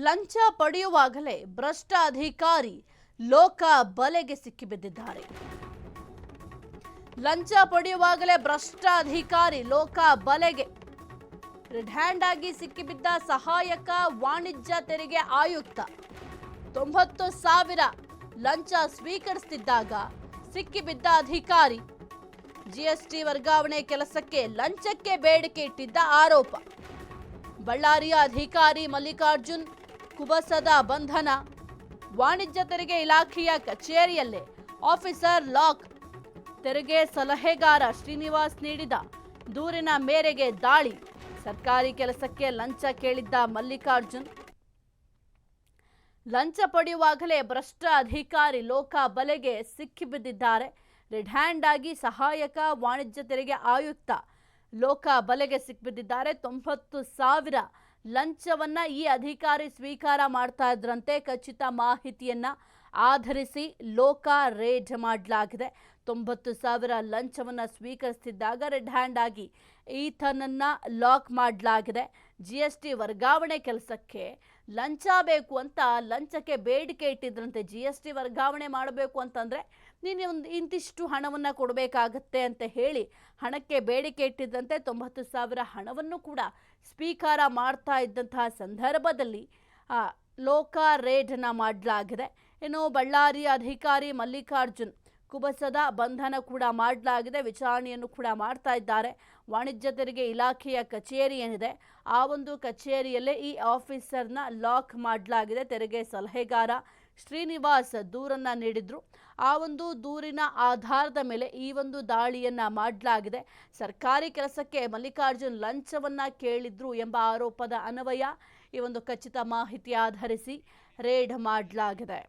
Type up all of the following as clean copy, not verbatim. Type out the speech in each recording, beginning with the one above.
ಲಂಚ ಪಡೆಯುವಾಗಲೇ ಭ್ರಷ್ಟ ಅಧಿಕಾರಿ ಲೋಕ ಬಲೆಗೆ ಸಿಕ್ಕಿಬಿದ್ದಿದ್ದಾರೆ. ಲಂಚ ಪಡೆಯುವಾಗಲೇ ಭ್ರಷ್ಟ ಅಧಿಕಾರಿ ಲೋಕ ಬಲೆಗೆ. ರೆಡ್ ಹ್ಯಾಂಡ್ ಆಗಿ ಸಿಕ್ಕಿಬಿದ್ದ ಸಹಾಯಕ ವಾಣಿಜ್ಯ ತೆರಿಗೆ ಆಯುಕ್ತ 90,000 ಲಂಚ ಸ್ವೀಕರಿಸುತ್ತಿದ್ದಾಗ ಸಿಕ್ಕಿಬಿದ್ದ ಅಧಿಕಾರಿ. ಜಿಎಸ್ಟಿ ವರ್ಗಾವಣೆ ಕೆಲಸಕ್ಕೆ ಲಂಚಕ್ಕೆ ಬೇಡಿಕೆ ಇಟ್ಟಿದ್ದ ಆರೋಪ. ಬಳ್ಳಾರಿಯ ಅಧಿಕಾರಿ ಮಲ್ಲಿಕಾರ್ಜುನ್ ಕುಬಸದ ಬಂಧನ. ವಾಣಿಜ್ಯ ತೆರಿಗೆ ಇಲಾಖೆಯ ಕಚೇರಿಯಲ್ಲೇ ಆಫೀಸರ್ ಲಾಕ್. ತೆರಿಗೆ ಸಲಹೆಗಾರ ಶ್ರೀನಿವಾಸ್ ನೀಡಿದ ದೂರಿನ ಮೇರೆಗೆ ದಾಳಿ. ಸರ್ಕಾರಿ ಕೆಲಸಕ್ಕೆ ಲಂಚ ಕೇಳಿದ್ದ ಮಲ್ಲಿಕಾರ್ಜುನ್. ಲಂಚ ಪಡೆಯುವಾಗಲೇ ಭ್ರಷ್ಟ ಅಧಿಕಾರಿ ಲೋಕ ಬಲೆಗೆ ಸಿಕ್ಕಿಬಿದ್ದಿದ್ದಾರೆ. ರೆಡ್ ಹ್ಯಾಂಡ್ ಆಗಿ ಸಹಾಯಕ ವಾಣಿಜ್ಯ ತೆರಿಗೆ ಆಯುಕ್ತ ಲೋಕ ಬಲೆಗೆ ಸಿಕ್ಕಿಬಿದ್ದಿದ್ದಾರೆ. 90,000 ಲಂಚವನ್ನ ಈ ಅಧಿಕಾರಿ ಸ್ವೀಕಾರ ಮಾಡ್ತಾ ಇದ್ರಂತೆ. ಖಚಿತ ಮಾಹಿತಿಯನ್ನ ಆಧರಿಸಿ ಲೋಕ ರೇಡ್ ಮಾಡಲಾಗಿದೆ. 90,000 ಲಂಚವನ್ನ ಸ್ವೀಕರಿಸುತ್ತಿದ್ದಾಗ ರೆಡ್ ಹ್ಯಾಂಡ್ ಆಗಿ ಈತನನ್ನ ಲಾಕ್ ಮಾಡಲಾಗಿದೆ. ಜಿಎಸ್ಟಿ ವರ್ಗಾವಣೆ ಕೆಲಸಕ್ಕೆ ಲಂಚ ಬೇಕು ಅಂತ ಲಂಚಕ್ಕೆ ಬೇಡಿಕೆ ಇಟ್ಟಿದ್ರಂತೆ. ಜಿಎಸ್ಟಿ ವರ್ಗಾವಣೆ ಮಾಡಬೇಕು ಅಂತಂದ್ರೆ ನೀನು ಇಂತಿಷ್ಟು ಹಣವನ್ನ ಕೊಡಬೇಕಾಗತ್ತೆ ಅಂತ ಹೇಳಿ ಹಣಕ್ಕೆ ಬೇಡಿಕೆ ಇಟ್ಟಿದ್ದಂತೆ. 90,000 ಹಣವನ್ನು ಕೂಡ ಸ್ವೀಕಾರ ಮಾಡ್ತಾ ಇದ್ದಂತಹ ಸಂದರ್ಭದಲ್ಲಿ ಲೋಕ ರೇಡ್ನ ಮಾಡಲಾಗಿದೆ. ಇನ್ನು ಬಳ್ಳಾರಿ ಅಧಿಕಾರಿ ಮಲ್ಲಿಕಾರ್ಜುನ್ ಕುಬಸದ ಬಂಧನ ಕೂಡ ಮಾಡಲಾಗಿದೆ. ವಿಚಾರಣೆಯನ್ನು ಕೂಡ ಮಾಡ್ತಾ ಇದ್ದಾರೆ. ವಾಣಿಜ್ಯ ತೆರಿಗೆ ಇಲಾಖೆಯ ಕಚೇರಿ ಏನಿದೆ ಆ ಒಂದು ಕಚೇರಿಯಲ್ಲೇ ಈ ಆಫೀಸರ್ನ ಲಾಕ್ ಮಾಡಲಾಗಿದೆ. ತೆರಿಗೆ ಸಲಹೆಗಾರ ಶ್ರೀನಿವಾಸ್ ದೂರನ್ನ ನೀಡಿದ್ರು. ಆ ಒಂದು ದೂರಿನ ಆಧಾರದ ಮೇಲೆ ಈ ಒಂದು ದಾಳಿಯನ್ನ ಮಾಡಲಾಗಿದೆ. ಸರ್ಕಾರಿ ಕೆಲಸಕ್ಕೆ ಮಲ್ಲಿಕಾರ್ಜುನ್ ಲಂಚವನ್ನ ಕೇಳಿದ್ರು ಎಂಬ ಆರೋಪದ ಅನ್ವಯ ಈ ಒಂದು ಖಚಿತ ಮಾಹಿತಿ ಆಧರಿಸಿ ರೇಡ್ ಮಾಡಲಾಗಿದೆ.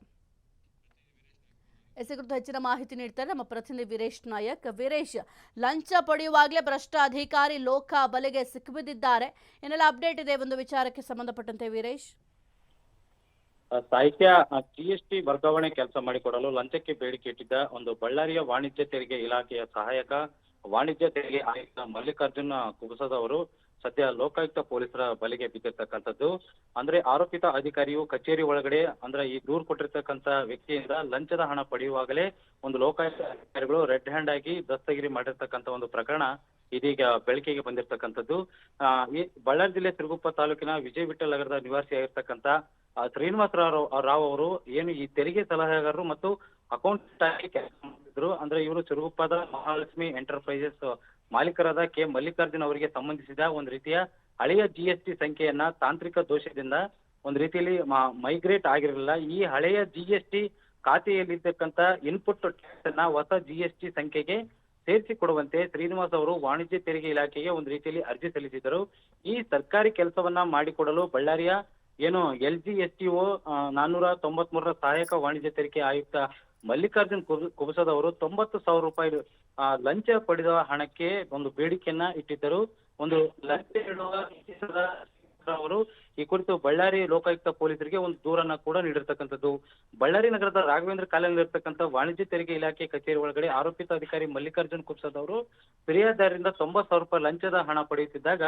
ಇದೇ ಕುರಿತು ಹೆಚ್ಚಿನ ಮಾಹಿತಿ ನೀಡ್ತಾರೆ ನಮ್ಮ ಪ್ರತಿನಿಧಿ ವೀರೇಶ್ ನಾಯಕ್. ವೀರೇಶ್, ಲಂಚ ಪಡೆಯುವಾಗಲೇ ಭ್ರಷ್ಟ ಅಧಿಕಾರಿ ಲೋಕ ಬಲೆಗೆ ಸಿಕ್ಕಿಬಿದ್ದಿದ್ದಾರೆ. ಏನೆಲ್ಲ ಅಪ್ಡೇಟ್ ಇದೆ ಒಂದು ವಿಚಾರಕ್ಕೆ ಸಂಬಂಧಪಟ್ಟಂತೆ ವೀರೇಶ್? ಸಾಹಿತ್ಯ ಜಿಎಸ್ಟಿ ವರ್ಗಾವಣೆ ಕೆಲಸ ಮಾಡಿಕೊಡಲು ಲಂಚಕ್ಕೆ ಬೇಡಿಕೆ ಇಟ್ಟಿದ್ದ ಒಂದು ಬಳ್ಳಾರಿಯ ವಾಣಿಜ್ಯ ತೆರಿಗೆ ಇಲಾಖೆಯ ಸಹಾಯಕ ವಾಣಿಜ್ಯ ತೆರಿಗೆ ಆಯುಕ್ತ ಮಲ್ಲಿಕಾರ್ಜುನ್ ಕುಬಸದವರು ಸದ್ಯ ಲೋಕಾಯುಕ್ತ ಪೊಲೀಸರ ಬಲೆಗೆ ಬಿದ್ದಿರ್ತಕ್ಕಂಥದ್ದು. ಅಂದ್ರೆ ಆರೋಪಿತ ಅಧಿಕಾರಿಯು ಕಚೇರಿ ಒಳಗಡೆ ಅಂದ್ರೆ ಈ ದೂರು ಕೊಟ್ಟಿರ್ತಕ್ಕಂಥ ವ್ಯಕ್ತಿಯಿಂದ ಲಂಚದ ಹಣ ಪಡೆಯುವಾಗಲೇ ಒಂದು ಲೋಕಾಯುಕ್ತ ಅಧಿಕಾರಿಗಳು ರೆಡ್ ಹ್ಯಾಂಡ್ ಆಗಿ ದಸ್ತಗಿರಿ ಮಾಡಿರ್ತಕ್ಕಂಥ ಒಂದು ಪ್ರಕರಣ ಇದೀಗ ಬೆಳಕಿಗೆ ಬಂದಿರತಕ್ಕಂಥದ್ದು. ಈ ಬಳ್ಳಾರಿ ಜಿಲ್ಲೆ ಸಿರುಗುಪ್ಪ ತಾಲೂಕಿನ ವಿಜಯ ವಿಠಲ್ ನಗರದ ನಿವಾಸಿಯಾಗಿರ್ತಕ್ಕಂಥ ಶ್ರೀನಿವಾಸ ರಾವ್ ಅವರು ಏನು ಈ ತೆರಿಗೆ ಸಲಹೆಗಾರರು ಮತ್ತು ಅಕೌಂಟೆಂಟ್ ಆಗಿ ಕೆಲಸ ಮಾಡಿದ್ರು. ಅಂದ್ರೆ ಇವರು ಸಿರುಗುಪ್ಪದ ಮಹಾಲಕ್ಷ್ಮಿ ಎಂಟರ್ಪ್ರೈಸಸ್ ಮಾಲೀಕರಾದ ಕೆ ಮಲ್ಲಿಕಾರ್ಜುನ್ ಅವರಿಗೆ ಸಂಬಂಧಿಸಿದ ಒಂದು ರೀತಿಯ ಹಳೆಯ ಜಿಎಸ್ಟಿ ಸಂಖ್ಯೆಯನ್ನ ತಾಂತ್ರಿಕ ದೋಷದಿಂದ ಒಂದು ರೀತಿಯಲ್ಲಿ ಮೈಗ್ರೇಟ್ ಆಗಿರಲಿಲ್ಲ. ಈ ಹಳೆಯ ಜಿಎಸ್ಟಿ ಖಾತೆಯಲ್ಲಿರ್ತಕ್ಕಂಥ ಇನ್ಪುಟ್ ಟ್ಯಾಕ್ಸ್ ಅನ್ನ ಹೊಸ ಜಿಎಸ್ಟಿ ಸಂಖ್ಯೆಗೆ ಸೇರಿಸಿ ಕೊಡುವಂತೆ ಶ್ರೀನಿವಾಸ್ ಅವರು ವಾಣಿಜ್ಯ ತೆರಿಗೆ ಇಲಾಖೆಗೆ ಒಂದು ರೀತಿಯಲ್ಲಿ ಅರ್ಜಿ ಸಲ್ಲಿಸಿದರು. ಈ ಸರ್ಕಾರಿ ಕೆಲಸವನ್ನ ಮಾಡಿಕೊಡಲು ಬಳ್ಳಾರಿಯ ಏನು LGSTO 493 ಸಹಾಯಕ ವಾಣಿಜ್ಯ ತೆರಿಗೆ ಆಯುಕ್ತ ಮಲ್ಲಿಕಾರ್ಜುನ್ ಕುಬಸದವರು 90,000 ರೂಪಾಯಿ ಲಂಚ ಪಡೆದ ಹಣಕ್ಕೆ ಒಂದು ಬೇಡಿಕೆಯನ್ನ ಇಟ್ಟಿದ್ದರು. ಒಂದು ಲಂಚ ನೀಡುವ ಅವರು ಈ ಕುರಿತು ಬಳ್ಳಾರಿ ಲೋಕಾಯುಕ್ತ ಪೊಲೀಸರಿಗೆ ಒಂದು ದೂರನ್ನ ಕೂಡ ನೀಡಿರ್ತಕ್ಕಂಥದ್ದು. ಬಳ್ಳಾರಿ ನಗರದ ರಾಘವೇಂದ್ರ ಕಾಲೋನಿಯಲ್ಲಿರ್ತಕ್ಕಂಥ ವಾಣಿಜ್ಯ ತೆರಿಗೆ ಇಲಾಖೆ ಕಚೇರಿ ಒಳಗಡೆ ಆರೋಪಿತ ಅಧಿಕಾರಿ ಮಲ್ಲಿಕಾರ್ಜುನ್ ಕುಬಸದವರು ಫಿರ್ಯಾದಿದಾರರಿಂದ 90,000 ರೂಪಾಯಿ ಲಂಚದ ಹಣ ಪಡೆಯುತ್ತಿದ್ದಾಗ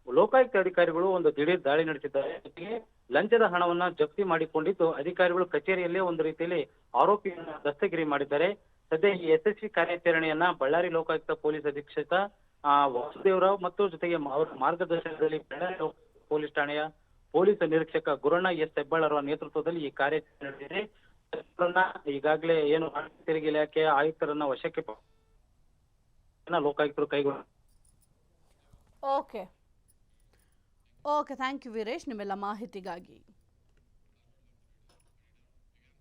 ಲೋಕಾಯುಕ್ತ ಅಧಿಕಾರಿಗಳು ಒಂದು ದಿಢೀರ್ ದಾಳಿ ನಡೆಸಿದ್ದಾರೆ. ಜೊತೆಗೆ ಲಂಚದ ಹಣವನ್ನ ಜಪ್ತಿ ಮಾಡಿಕೊಂಡಿದ್ದು ಅಧಿಕಾರಿಗಳು ಕಚೇರಿಯಲ್ಲೇ ಒಂದು ರೀತಿಯಲ್ಲಿ ಆರೋಪಿಯನ್ನ ದಸ್ತಗಿರಿ ಮಾಡಿದ್ದಾರೆ. ಸದ್ಯ ಈ ಯಶಸ್ವಿ ಕಾರ್ಯಾಚರಣೆಯನ್ನ ಬಳ್ಳಾರಿ ಲೋಕಾಯುಕ್ತ ಪೊಲೀಸ್ ಅಧೀಕ್ಷಕ ವಾಸುದೇವರಾವ್ ಮತ್ತು ಜೊತೆಗೆ ಅವರ ಮಾರ್ಗದರ್ಶನದಲ್ಲಿ ಬಳ್ಳಾರಿ ಪೊಲೀಸ್ ಠಾಣೆಯ ಪೊಲೀಸ್ ನಿರೀಕ್ಷಕ ಗುರಣ್ಣ ಎಸ್ ಹೆಬ್ಬಾಳ್ ಅವರ ನೇತೃತ್ವದಲ್ಲಿ ಈ ಕಾರ್ಯಾಚರಣೆ ನಡೆದಿದೆ. ಈಗಾಗಲೇ ಏನು ತೆರಿಗೆ ಇಲಾಖೆಯ ಆಯುಕ್ತರನ್ನ ವಶಕ್ಕೆ ಲೋಕಾಯುಕ್ತರು ಕೈಗೊಂಡ. ಓಕೆ, ಥ್ಯಾಂಕ್ ಯು ವೀರೇಶ್ ನಿಮ್ಮೆಲ್ಲ ಮಾಹಿತಿಗಾಗಿ.